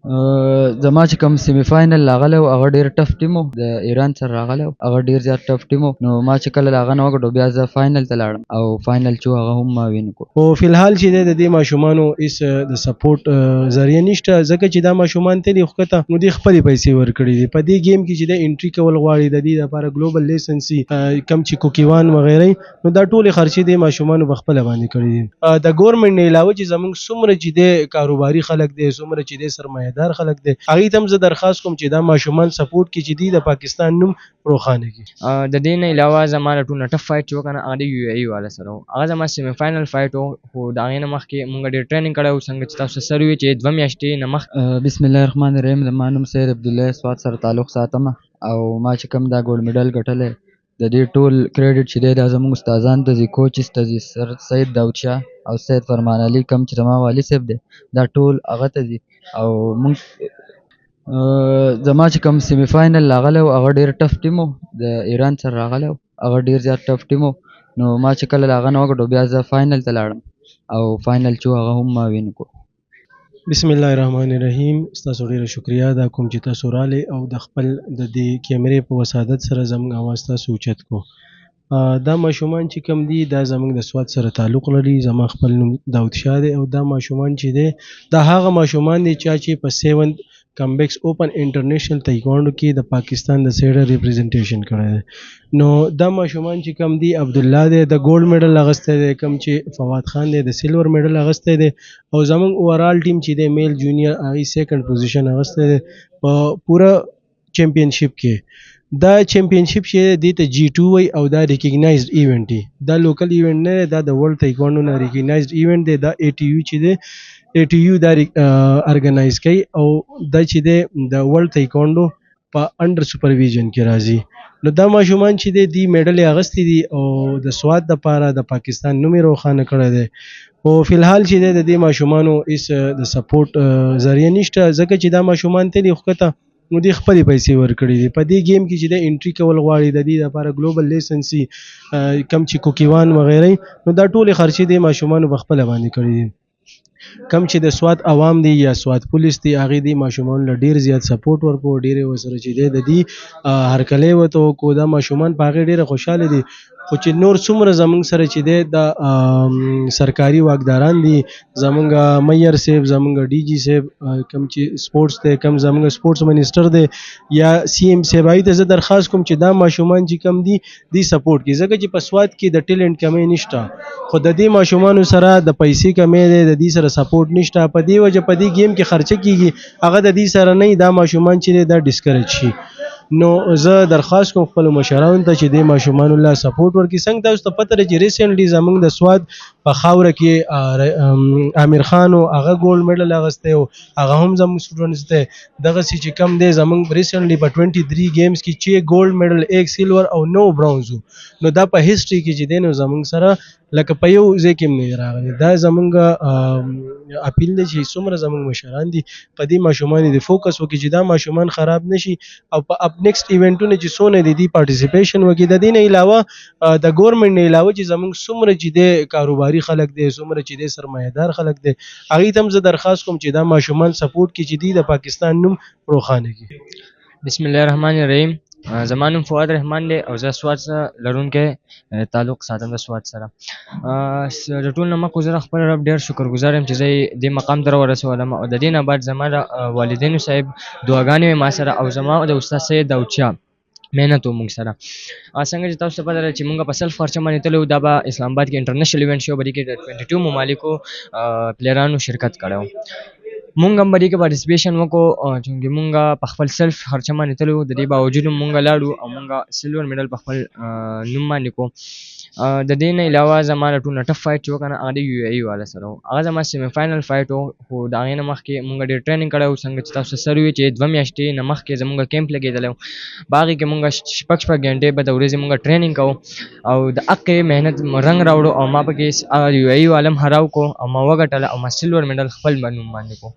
زما چې کوم سیمی فاینل راغلی و هغه ډېر ټف ټیم و د ایران سره راغلی و هغه ډېر زیات ټف ټیم و نو ما چې کله د هغه نه وګټو بیا زه فاینل ته لاړم او فاینل چې و هغه هم ما وین کړو. خو فی الحال چې دی د دې ماشومانو هیڅ د سپورټ ذریعه نشته ځکه چې دا ماشومان تلي ښکته نو دوی خپلې پیسې ورکړي دي په دې گیم کې چې دی انټري کول غواړي د دې لپاره ګلوبل لیسنسي کم چې کوکیوان وغیره نو دا ټولې خرچې د ماشومانو په خپله باندې کړي دي د ګورنمنټ نه علاوه چې زموږ څومره چې دی کاروباري خلک دی څومره چې دی سرمایه‌دار خلک دی هغوی ته هم زه درخواست کوم چې دا ماشومان سپورټ کړي چې دوی د پاکستان نوم روښانه کړي. د دې نه علاوه زما د ټولو نه ټف فایټ چې و که نه هغه د یو ای والا سره و هغه زما سیمی فاینل فایټ و خو د هغې نه مخکې مونږ ډېر ټریننګ کړی و څنګه چې تاسو سره وي چې 2 میاشتې نه مخکې. بسم الله الرحمن الرحیم زما نوم سید عبدالله سواد سره تعلق ساتم او ما چې کوم دا ګولډ میډل ګټلی د دې ټول کریډټ چې دی دا زموږ استادان ته ځي کوچز ته ځي سر سید داود شاه او سید فرمان علي کوم چې زما والي صاحب دی دا ټول هغه ته ځي او موږ زما چې کوم سیمی فاینل راغلی و هغه ډېر ټف ټیم و د ایران سره راغلی و هغه ډېر زیات ټف ټیم و نو ما چې کله د هغه نه وګټو بیا زه فاینل ته لاړم او فاینل چې و هغه هم ما وین کړو. بسم الله الرحمن الرحیم ستاسو ډیره شکریا دا کوم چې تاسو رالی او د خپل د دې کیمرې په وسادت سره زموږ اواز تاسو اوچت کو. دا ماشومان چې کوم دي دا زموږ د سواد سره تعلق لري زما خپل نوم داود شاه دی او دا ماشومان چې دی دا هغه ماشومان دي چې په 7 کمبیکس اوپن انټرنیشنل تایکوانډو کې د پاکستان د سیډر ریپرزنټیشن کړی دی نو دا ماشومان چې کوم دي عبدالله دی د ګولډ میډل اغستی دی کوم چې فواد خان دی د سیلور میډل اغستی دی او زموږ اوورال ټیم چې دی میل جونیئر هغې سیکنډ پوزیشن اغستی دی په پوره چمپینشپ کې دا چمپینشپ چې دی ته جی ټو وایي او دا ریکګنایزډ ایونټ دی دا لوکل ایونټ نه دی دا د ورلډ تایکوانډو نه ریکګنایزډ ایونټ دی دا ای ټي یو چې دی ای ټي یو دا ارګنایز کوي او دا چې دی د ورلډ تایکوانډو په انډر سپرویژن کې راځي نو دا ماشومان چې دی دی میډل یې اغستی دي او د سواد دپاره د پاکستان نوم یې روښانه کړی دی او فی الحال چې دی د دې ماشومانو هیڅ د سپورټ ذریعه نشته ځکه چې دا ماشومان تلي ښکته نو دوی خپلې پیسې ورکړي دي په دې گیم کې چې دی انټري کول غواړي د دې لپاره ګلوبل لیسنسي کم چې کوکیوان وغیره نو دا ټولې خرچې د ماشومانو په خپله باندې کړي دي. کم چې د سواد عوام دی یا سواد پولیس دی هغې دې ماشومانو له ډېر زیات سپورټ ورکړو ډېرې ورسره چې دی د دې هرکلی ورته وکړو دا ماشومان په هغې ډېره خوشحاله دي خو چې نور څومره زموږ سره چې دی دا سرکاري واکداران دي زموږ میئر صاحب زموږ ډي جي صاحب کوم چې سپورټس دی کوم زموږ سپورټس منسټر دی یا سی ایم صاحب هغوی ته زه درخواست کوم چې دا ماشومان چې کوم دي دوی سپورټ کړي ځکه چې په سواد کې د ټیلنټ کمی نشته خو د دې ماشومانو سره د پیسې کمی دی د دې سره سپورټ نشته په دې وجه په دې گیم کې خرچه کیږي هغه د دې سره نه دا ماشومان چې دی دا ډسکریج شي نو زه درخواست کوم خپلو مشرانو ته چې دې ماشومانو له سپورټ ورکړي څنګه تاسو ته پته ده چې ریسنټلی زموږ د سواد په خاوره کې عامر خان و هغه ګولډ میډل اغستی و هغه هم زموږ سټوډنټس دی دغسې چې کم دی زموږ ریسنټلی په 23 گیمز کې چې ګولډ میډل 1 سیلور او 9 برونز نو دا په هسټري کې چې دی نو زموږ سره لکه په یو ځای کې هم نه راغلی دا زموږ اپیل دی چې څومره زموږ مشران دي په دې ماشومانو دې فوکس وکړي چې دا ماشومان خراب نشي او په اپ نیکسټ ایونټونه چې څونه دي دې پارټیسپیشن وکړي د دې نه علاوه د ګورنمنټ نه علاوه چې زموږ څومره چې دی کاروباري خلک دی څومره چې دی سرمایه‌دار خلک دی هغوی ته هم زه درخواست کوم چې دا ماشومان سپورټ کړي چې دوی د پاکستان نوم روښانه کړي. بسم الله الرحمن الرحیم زما نوم فواد رحمان دی او زه سواد سره لرونکی تعلق ساتم د سواد سره د ټول نه مخکې زه د خپل رب ډېر شکرګزار یم چې زه یې دې مقام ته راورسولم او د دې نه بعد زما د والدینو صاحب دعاګانې وې ما سره او زما د استاد سید داود شاه محنت و موږ سره څنګه چې تاسو ته پته ده چې موږ په سلف خرچه باندې تللي وو دا به اسلام آباد کې انټرنیشنل ایونټ شو په دې کې د 22 ممالکو پلیرانو شرکت کړی و مونږ هم په دې کې پارټیسپیشن وکړو چونکې مونږ په خپل سلف خرچه باندې تللي وو د دې باوجود مونږ لاړو او مونږ سلور میډل په خپل نوم باندې کړو د دې نه علاوه زما د ټول نه ټف فایټ چې و که نه هغه د یو ای والا سره و هغه زما سیمی فاینل فایټ و خو د هغې نه مخکې مونږ ډېر ټریننګ کړی و څنګه چې تاسو سره وي چې 2 میاشتې نه مخکې زمونږ کیمپ لګېدلی و په هغې کې مونږ شپږ ګنټې به د ورځې مونږ ټریننګ کوو او د هغې محنت رنګ راوړو او ما پکې یو ای والا هم هراو کړو او ما وګټله او ما سلور میډل خپل نوم باندې کړو.